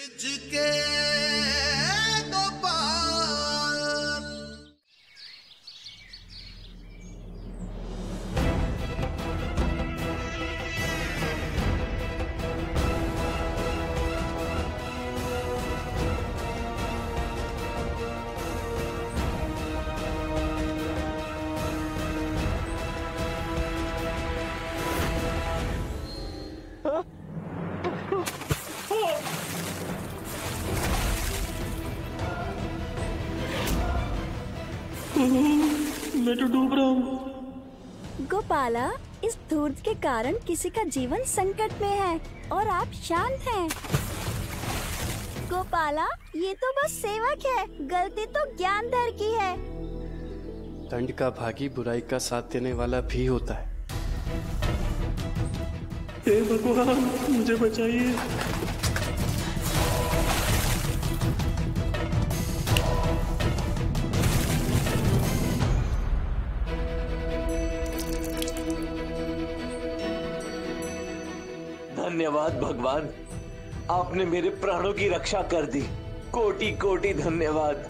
Bridge के गोपाल। मैं तो डूब रहा हूँ। गोपाला, इस धूर्त के कारण किसी का जीवन संकट में है और आप शांत हैं। गोपाला, ये तो बस सेवक है, गलती तो ज्ञानधर की है। दंड का भागी बुराई का साथ देने वाला भी होता है। हे भगवान, मुझे बचाइए। धन्यवाद भगवान, आपने मेरे प्राणों की रक्षा कर दी। कोटि कोटि धन्यवाद।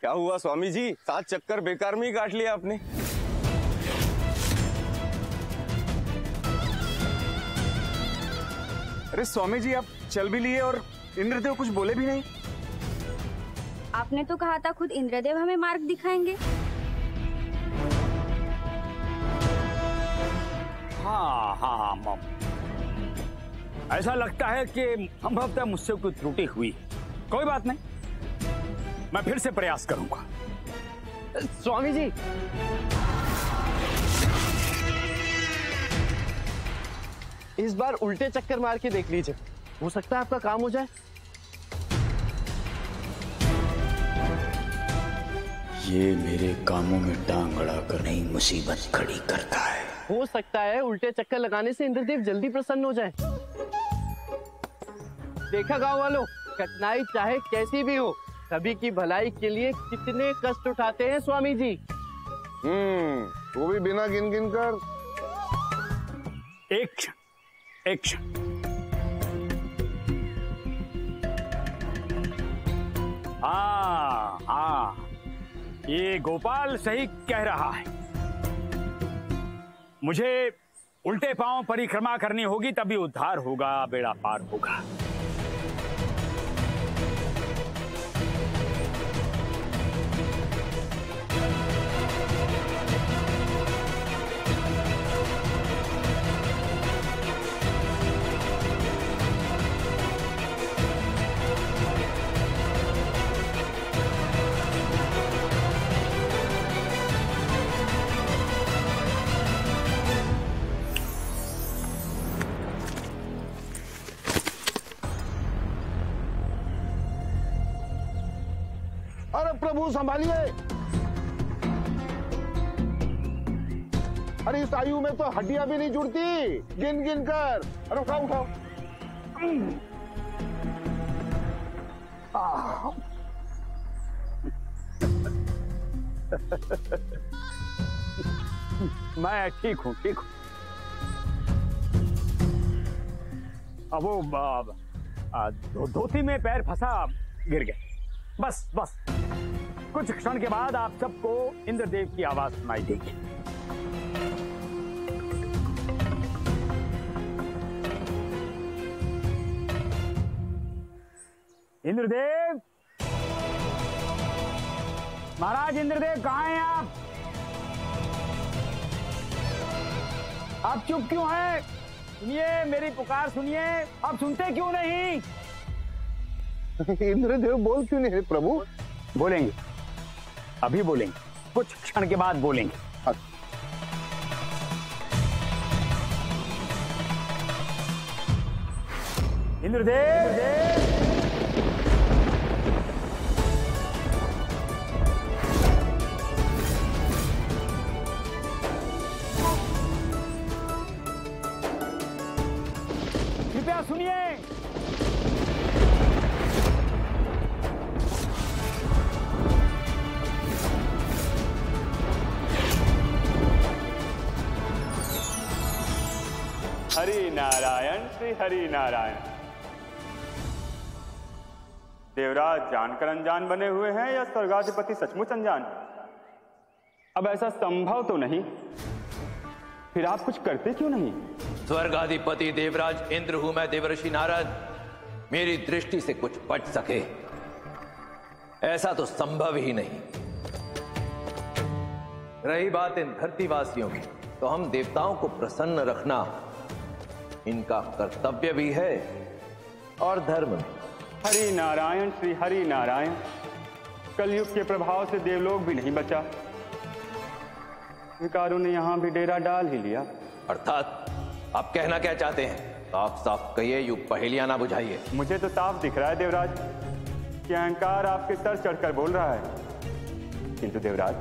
क्या हुआ स्वामी जी, 7 चक्कर बेकार में ही काट लिया आपने। अरे स्वामी जी, आप चल भी लिए और इंद्रदेव कुछ बोले भी नहीं। आपने तो कहा था खुद इंद्रदेव हमें मार्ग दिखाएंगे। हाँ मम, ऐसा लगता है कि संभवतः मुझसे कोई त्रुटि हुई। कोई बात नहीं, मैं फिर से प्रयास करूंगा। स्वामी जी, इस बार उल्टे चक्कर मार के देख लीजिए, हो सकता है आपका काम हो जाए। ये मेरे कामों में टांग अड़ाकर नई मुसीबत खड़ी करता है। हो सकता है उल्टे चक्कर लगाने से इंद्रदेव जल्दी प्रसन्न हो जाए। देखा गांव वालों, कठिनाई चाहे कैसी भी हो, सभी की भलाई के लिए कितने कष्ट उठाते हैं स्वामी जी। वो भी बिना गिन गिन कर। एक क्षण। हाँ, ये गोपाल सही कह रहा है। मुझे उल्टे पांव परिक्रमा करनी होगी, तभी उद्धार होगा, बेड़ा पार होगा। अरे प्रभु संभालिए, अरे इस आयु में तो हड्डियां भी नहीं जुड़ती, गिन गिन कर। अरे उठाओ उठाओ। मैं ठीक हूँ। अब वो धोती में पैर फंसा, गिर गए। बस कुछ क्षण के बाद आप सबको इंद्रदेव की आवाज सुनाई देगी। इंद्रदेव, महाराज इंद्रदेव, कहाँ हैं आप? आप चुप क्यों हैं? सुनिए, मेरी पुकार सुनिए। आप सुनते क्यों नहीं? इंद्रदेव बोल क्यों नहीं प्रभु? बोलेंगे, अभी बोलेंगे, कुछ क्षण के बाद बोलेंगे। इंद्रदेव, कृपया सुनिए। नारायण श्री हरि नारायण। देवराज जानकर अनजान बने हुए हैं या स्वर्गाधिपति सचमुच अनजान? अब ऐसा संभव तो नहीं, फिर आप कुछ करते क्यों नहीं? स्वर्गाधिपति देवराज इंद्र हूं मैं देवर्षि नारद। मेरी दृष्टि से कुछ बच सके ऐसा तो संभव ही नहीं। रही बात इन धरतीवासियों की, तो हम देवताओं को प्रसन्न रखना इनका कर्तव्य भी है और धर्म भी। हरि नारायण श्री हरि नारायण। कलयुग के प्रभाव से देवलोक भी नहीं बचा, विकारों ने यहां भी डेरा डाल ही लिया। अर्थात आप कहना क्या चाहते हैं? साफ साफ कहिए, यूं पहेलियां ना बुझाइए। मुझे तो साफ दिख रहा है देवराज कि अहंकार आपके सर चढ़कर बोल रहा है, किंतु देवराज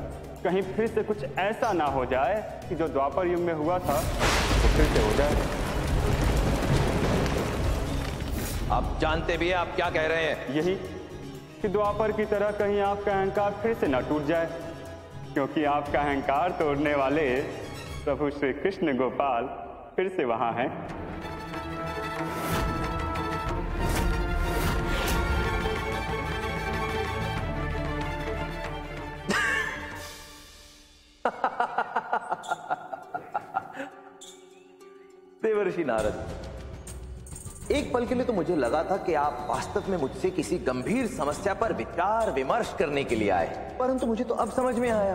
कहीं फिर से कुछ ऐसा ना हो जाए कि जो द्वापर युग में हुआ था वो फिर से हो जाए। आप जानते भी हैं आप क्या कह रहे हैं? यही कि द्वापर की तरह कहीं आपका अहंकार फिर से न टूट जाए, क्योंकि आपका अहंकार तोड़ने वाले प्रभु श्री कृष्ण गोपाल फिर से वहां हैं। देवर्षि नारद, एक पल के लिए तो मुझे लगा था कि आप वास्तव में मुझसे किसी गंभीर समस्या पर विचार विमर्श करने के लिए आए, परंतु मुझे तो अब समझ में आया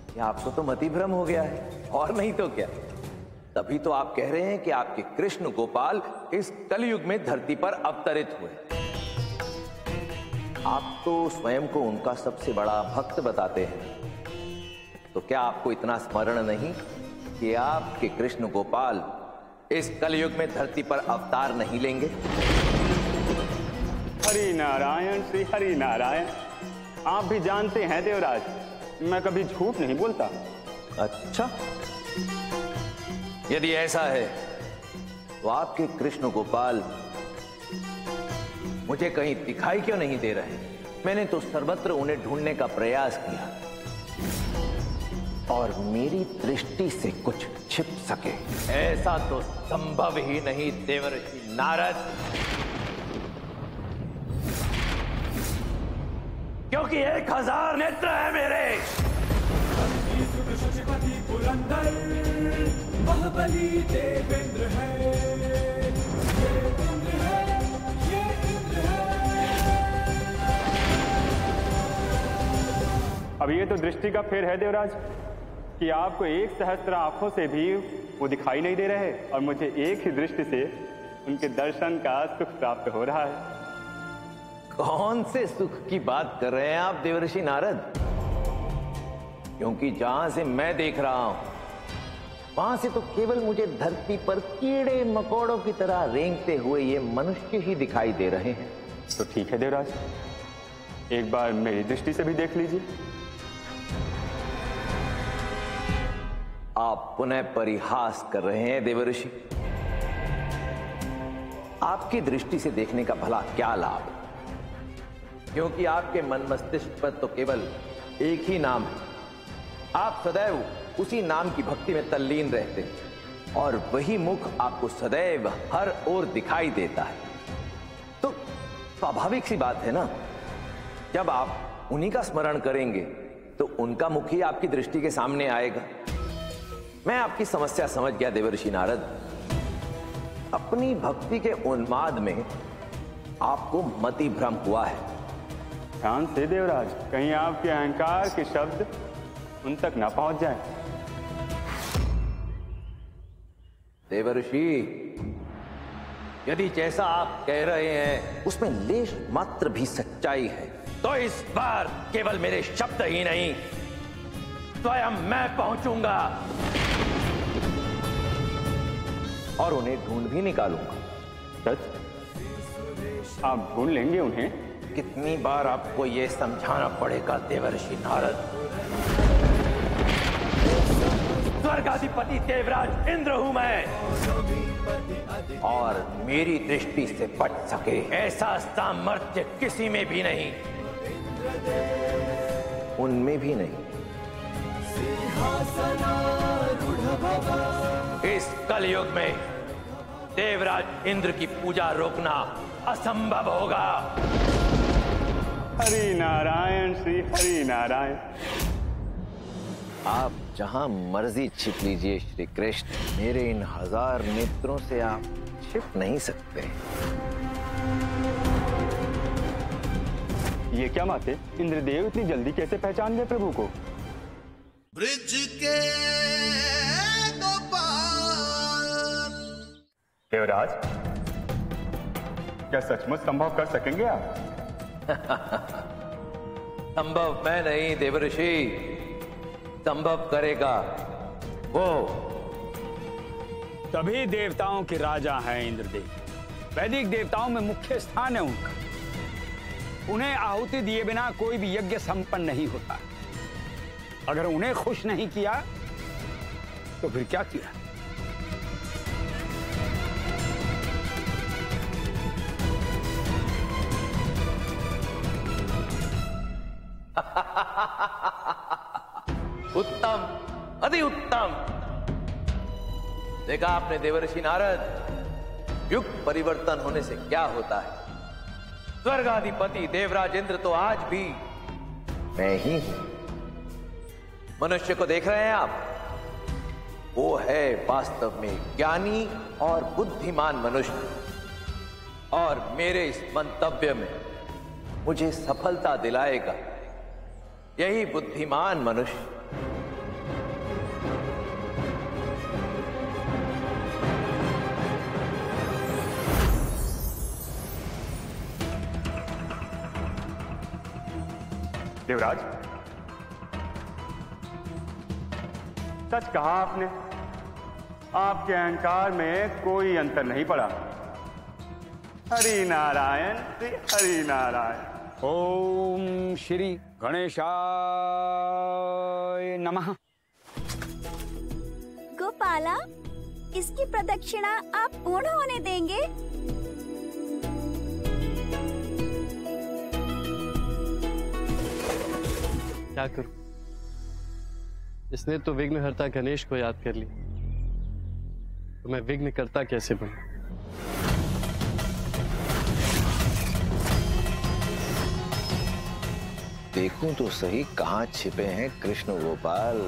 कि आपको तो मति भ्रम हो गया है, और नहीं तो क्या। तभी तो आप कह रहे हैं कि आपके कृष्ण गोपाल इस कलयुग में धरती पर अवतरित हुए। आप तो स्वयं को उनका सबसे बड़ा भक्त बताते हैं, तो क्या आपको इतना स्मरण नहीं कि आपके कृष्ण गोपाल इस कलयुग में धरती पर अवतार नहीं लेंगे? हरि नारायण श्री हरि नारायण। आप भी जानते हैं देवराज, मैं कभी झूठ नहीं बोलता। अच्छा, यदि ऐसा है तो आपके कृष्ण गोपाल मुझे कहीं दिखाई क्यों नहीं दे रहे? मैंने तो सर्वत्र उन्हें ढूंढने का प्रयास किया, और मेरी दृष्टि से कुछ छिप सके ऐसा तो संभव ही नहीं देवर्षि नारद, क्योंकि 1000 नेत्र है मेरे। महाबली देवेंद्र है, ये इंद्र है। अब ये तो दृष्टि का फेर है देवराज कि आपको 1 सहस्त्र आंखों से भी वो दिखाई नहीं दे रहे, और मुझे एक ही दृष्टि से उनके दर्शन का सुख प्राप्त हो रहा है। कौन से सुख की बात कर रहे हैं आप देवर्षि नारद? क्योंकि जहां से मैं देख रहा हूं वहां से तो केवल मुझे धरती पर कीड़े मकोड़ों की तरह रेंगते हुए ये मनुष्य ही दिखाई दे रहे हैं। तो ठीक है देवराज, एक बार मेरी दृष्टि से भी देख लीजिए। आप पुनः परिहास कर रहे हैं देवर्षि। आपकी दृष्टि से देखने का भला क्या लाभ? क्योंकि आपके मन मस्तिष्क पर तो केवल एक ही नाम है। आप सदैव उसी नाम की भक्ति में तल्लीन रहते हैं, और वही मुख आपको सदैव हर ओर दिखाई देता है। तो स्वाभाविक सी बात है ना, जब आप उन्हीं का स्मरण करेंगे तो उनका मुख ही आपकी दृष्टि के सामने आएगा। मैं आपकी समस्या समझ गया देवर्षि नारद। अपनी भक्ति के उन्माद में आपको मति भ्रम हुआ है। ध्यान से देवराज, कहीं आपके अहंकार के शब्द उन तक ना पहुंच जाए। देवर्षि, यदि जैसा आप कह रहे हैं उसमें लेश मात्र भी सच्चाई है, तो इस बार केवल मेरे शब्द ही नहीं, स्वयं मैं पहुंचूंगा और उन्हें ढूंढ भी निकालूंगा। सच? आप ढूंढ लेंगे उन्हें? कितनी बार आपको यह समझाना पड़ेगा देवर्षि नारद? स्वर्गाधिपति देवराज इंद्र हूं मैं, और मेरी दृष्टि से बच सके ऐसा सामर्थ्य किसी में भी नहीं, उनमें भी नहीं। इस कलयुग में देवराज इंद्र की पूजा रोकना असंभव होगा। हरि नारायण श्री हरि नारायण। आप जहां मर्जी छिप लीजिए श्री कृष्ण, मेरे इन 1000 नेत्रों से आप छिप नहीं सकते। ये क्या बात है? इंद्रदेव इतनी जल्दी कैसे पहचान गए प्रभु को? ब्रिज के गोपाल। देवराज, क्या सचमुच संभव कर सकेंगे आप? संभव मैं नहीं देवर्षि, संभव करेगा वो। सभी देवताओं के राजा हैं इंद्रदेव। वैदिक देवताओं में मुख्य स्थान है उनका। उन्हें आहुति दिए बिना कोई भी यज्ञ संपन्न नहीं होता। अगर उन्हें खुश नहीं किया तो फिर क्या किया? उत्तम, अति उत्तम। देखा आपने देवर्षि नारद, युग परिवर्तन होने से क्या होता है। स्वर्गाधिपति देवराज इंद्र तो आज भी मैं ही हूं। मनुष्य को देख रहे हैं आप, वो है वास्तव में ज्ञानी और बुद्धिमान मनुष्य। और मेरे इस मंतव्य में मुझे सफलता दिलाएगा यही बुद्धिमान मनुष्य। देवराज, सच कहा आपने। आपके अहंकार में कोई अंतर नहीं पड़ा। हरि नारायण श्री हरि नारायण। ओम श्री गणेशाय नमः। गोपाला, इसकी प्रदक्षिणा आप पूर्ण होने देंगे? क्या करूं? इसने तो विघ्नहर्ता गणेश को याद कर लिया, तो मैं विघ्नकर्ता कैसे बनूं? देखूं तो सही कहां छिपे हैं कृष्ण गोपाल।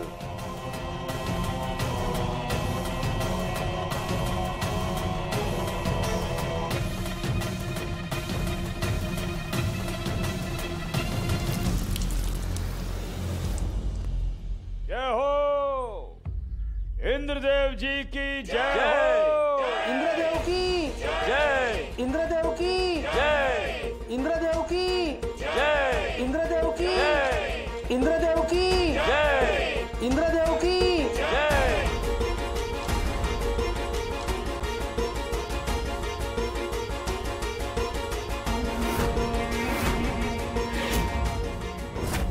जय हो इंद्रदेव जी की जय। इंद्रदेव की जय। इंद्रदेव की जय। इंद्रदेव की जय। इंद्रदेव की जय। इंद्रदेव की जय। इंद्रदेव की जय।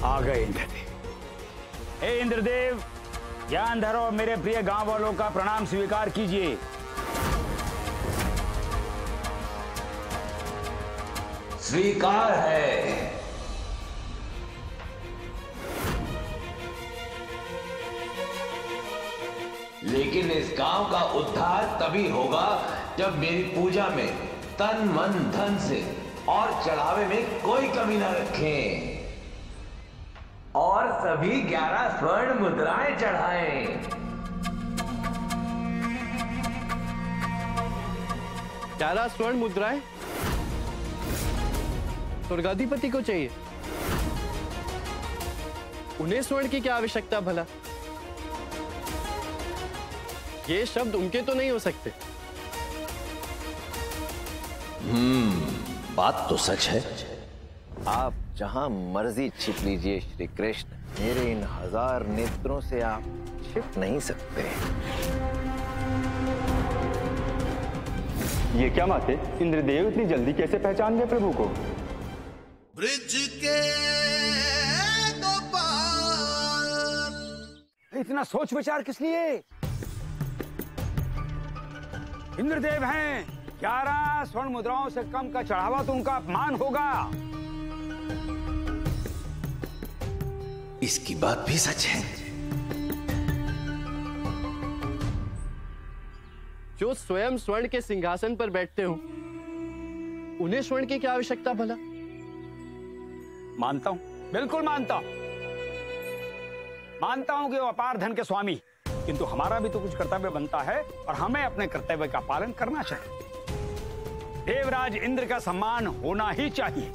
आ गए इंद्रदेव। हे इंद्रदेव, ज्ञान धरो और मेरे प्रिय गांव वालों का प्रणाम स्वीकार कीजिए। स्वीकार है। लेकिन इस गांव का उद्धार तभी होगा जब मेरी पूजा में तन मन धन से और चढ़ावे में कोई कमी न रखें और सभी 11 स्वर्ण मुद्राएं चढ़ाएं। 11 स्वर्ण मुद्राएं स्वर्गाधिपति को चाहिए। उन्हें स्वर्ण की क्या आवश्यकता भला? ये शब्द उनके तो नहीं हो सकते। बात तो सच है। आप जहां मर्जी छिप लीजिए श्री कृष्ण, मेरे इन 1000 नेत्रों से आप छिप नहीं सकते। ये क्या बात है? इंद्रदेव इतनी जल्दी कैसे पहचान गए प्रभु को? ब्रिज के गोपाल। इतना सोच विचार किस लिए? इंद्रदेव हैं, 11 स्वर्ण मुद्राओं से कम का चढ़ावा तो उनका अपमान होगा। इसकी बात भी सच है। जो स्वयं स्वर्ण के सिंहासन पर बैठते हो, उन्हें स्वर्ण की क्या आवश्यकता भला? मानता हूं, बिल्कुल मानता हूं। मानता हूं कि वो अपार धन के स्वामी, किंतु हमारा भी तो कुछ कर्तव्य बनता है और हमें अपने कर्तव्य का पालन करना चाहिए। देवराज इंद्र का सम्मान होना ही चाहिए।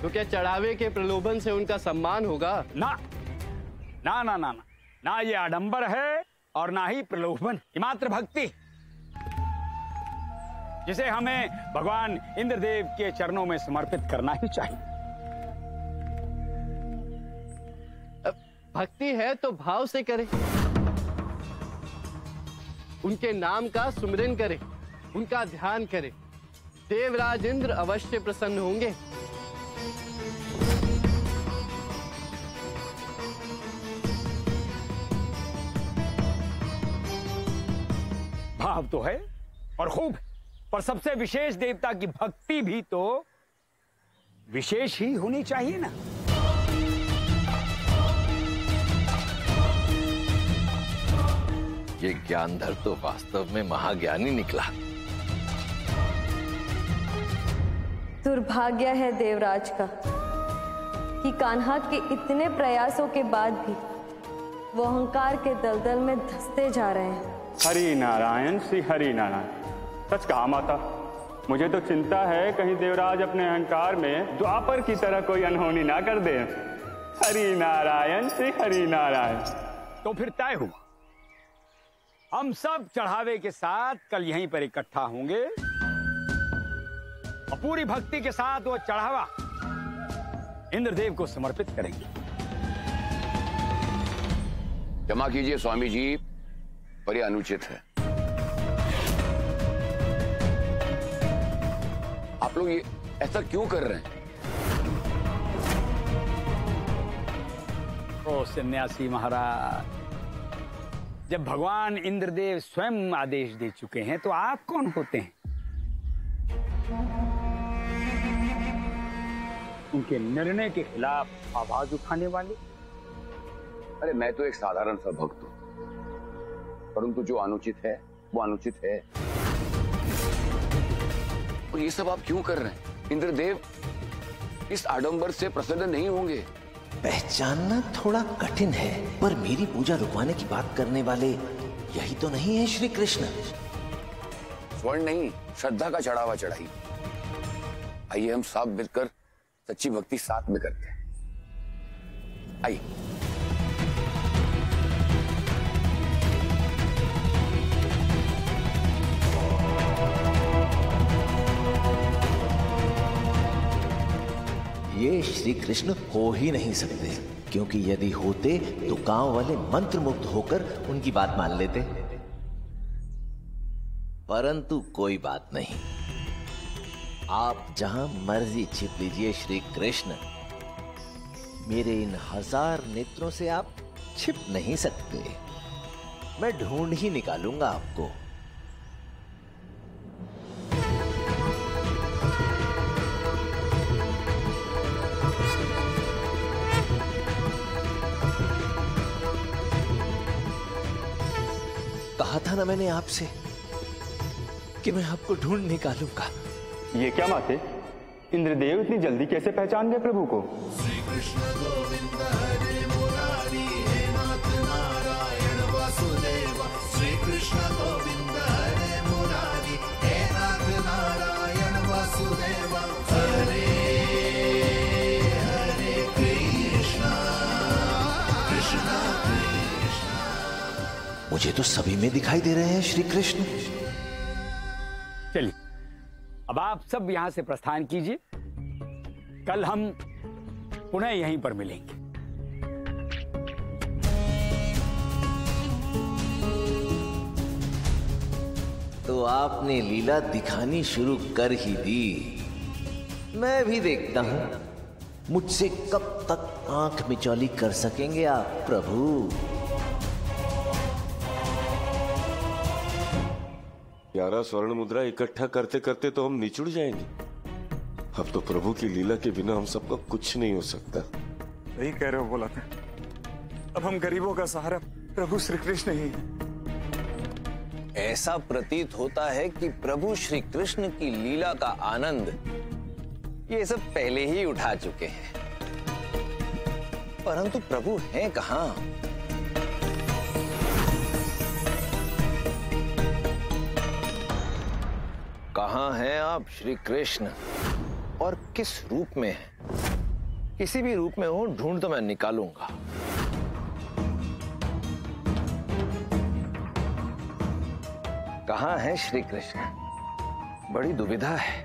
तो क्या चढ़ावे के प्रलोभन से उनका सम्मान होगा? ना ना ना ना ना, ना ये आडंबर है और ना ही प्रलोभन, मात्र भक्ति, जिसे हमें भगवान इंद्रदेव के चरणों में समर्पित करना ही चाहिए। भक्ति है तो भाव से करें, उनके नाम का सुमिरन करें, उनका ध्यान करें। देवराज इंद्र अवश्य प्रसन्न होंगे। भाव तो है और खूब, पर सबसे विशेष देवता की भक्ति भी तो विशेष ही होनी चाहिए ना। ये ज्ञानधर तो वास्तव में महाज्ञानी निकला। दुर्भाग्य है देवराज का कि कान्हा के इतने प्रयासों के बाद भी वो अहंकार के दलदल में धंसते जा रहे हैं। हरि नारायण श्री हरि नारायण। सच कहा माता, मुझे तो चिंता है कहीं देवराज अपने अहंकार में द्वापर की तरह कोई अनहोनी ना कर दे। हरि नारायण श्री हरि नारायण। तो फिर तय हुआ, हम सब चढ़ावे के साथ कल यहीं पर इकट्ठा होंगे और पूरी भक्ति के साथ वो चढ़ावा इंद्रदेव को समर्पित करेंगे। क्षमा कीजिए स्वामी जी, पर यह अनुचित है। आप लोग ये ऐसा क्यों कर रहे हैं? ओ सन्यासी महाराज, जब भगवान इंद्रदेव स्वयं आदेश दे चुके हैं तो आप कौन होते हैं उनके निर्णय के खिलाफ आवाज उठाने वाले? अरे मैं तो एक साधारण सा भक्त हूं, परंतु जो अनुचित है वो अनुचित है। और ये सब आप क्यों कर रहे हैं? इंद्रदेव इस आडंबर से प्रसन्न नहीं होंगे। पहचानना थोड़ा कठिन है, पर मेरी पूजा रुकवाने की बात करने वाले यही तो नहीं है श्री कृष्ण? स्वर्ण नहीं, श्रद्धा का चढ़ावा चढ़ाई। आइए हम सब मिलकर सच्ची भक्ति साथ में करते हैं। आइए। ये श्री कृष्ण हो ही नहीं सकते, क्योंकि यदि होते तो गांव वाले मंत्र मुग्ध होकर उनकी बात मान लेते। परंतु कोई बात नहीं, आप जहां मर्जी छिप लीजिए श्री कृष्ण, मेरे इन 1000 नेत्रों से आप छिप नहीं सकते। मैं ढूंढ ही निकालूंगा आपको। कहा था ना मैंने आपसे कि मैं आपको ढूंढ निकालूंगा। ये क्या बात है? इंद्रदेव इतनी जल्दी कैसे पहचान गए प्रभु को? श्री कृष्ण गोविंद हरे मुरारी, हे नाथ नारायण वासुदेव। श्री कृष्ण गोविंद हरे मुरारी, हे नाथ नारायण वासुदेव। हरे हरे कृष्णा कृष्णा कृष्णा। मुझे तो सभी में दिखाई दे रहे हैं श्री कृष्ण। चलिए अब आप सब यहां से प्रस्थान कीजिए, कल हम पुनः यहीं पर मिलेंगे। तो आपने लीला दिखानी शुरू कर ही दी। मैं भी देखता हूं मुझसे कब तक आंख मिचौली कर सकेंगे आप प्रभु। ग्यारह स्वर्ण मुद्रा इकट्ठा करते करते तो हम निचुड़ जाएंगे। अब तो प्रभु की लीला के बिना हम सबका कुछ नहीं हो सकता। सही कह रहे हो बोला था। अब हम गरीबों का सहारा प्रभु श्री कृष्ण ही है। ऐसा प्रतीत होता है कि प्रभु श्री कृष्ण की लीला का आनंद ये सब पहले ही उठा चुके हैं, परंतु प्रभु हैं कहां? कहां हैं आप श्री कृष्ण और किस रूप में हैं? किसी भी रूप में हो, ढूंढ तो मैं निकालूंगा। कहां है श्री कृष्ण? बड़ी दुविधा है।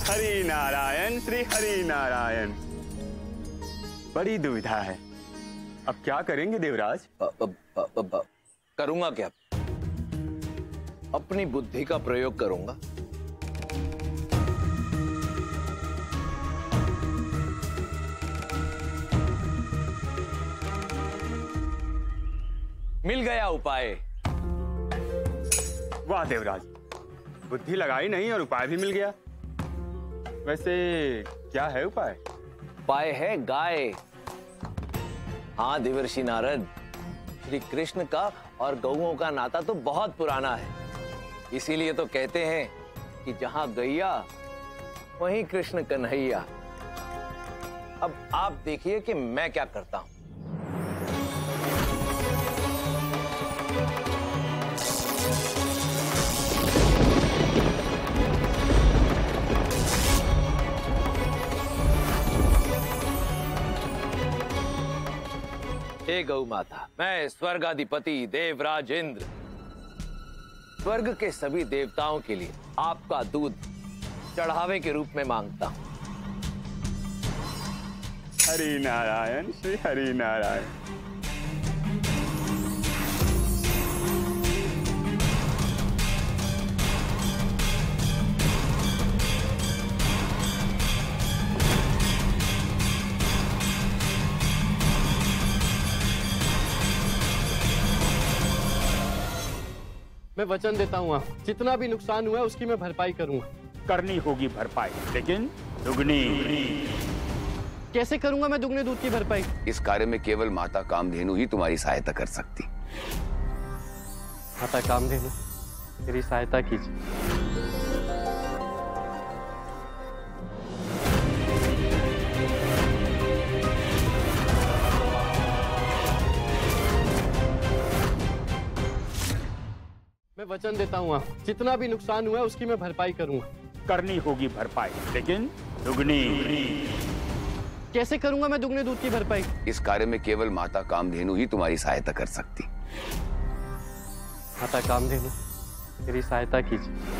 हरि नारायण श्री हरि नारायण। बड़ी दुविधा है, अब क्या करेंगे देवराज? करूंगा क्या? अपनी बुद्धि का प्रयोग करूंगा। मिल गया उपाय। वाह देवराज, बुद्धि लगाई नहीं और उपाय भी मिल गया। वैसे क्या है उपाय? उपाय है गाय। हाँ देवर्षि नारद, श्री कृष्ण का और गौओं का नाता तो बहुत पुराना है। इसीलिए तो कहते हैं कि जहां गैया वहीं कृष्ण कन्हैया। अब आप देखिए कि मैं क्या करता हूं। हे गौ माता, मैं स्वर्गाधिपति देवराज इंद्र स्वर्ग के सभी देवताओं के लिए आपका दूध चढ़ावे के रूप में मांगता हूं। हरि नारायण श्री हरि नारायण। मैं वचन देता हूँ, जितना भी नुकसान हुआ है उसकी मैं भरपाई करूंगा। करनी होगी भरपाई, लेकिन दुगनी। कैसे करूंगा मैं दुगने दूध की भरपाई? इस कार्य में केवल माता कामधेनु ही तुम्हारी सहायता कर सकती। माता कामधेनु, मेरी सहायता कीजिए। मैं वचन देता हूँ, जितना भी नुकसान हुआ है उसकी मैं भरपाई करूंगा। करनी होगी भरपाई, लेकिन दुगनी। कैसे करूंगा मैं दुगने दूध की भरपाई? इस कार्य में केवल माता कामधेनु ही तुम्हारी सहायता कर सकती। माता कामधेनु, मेरी सहायता कीजिए।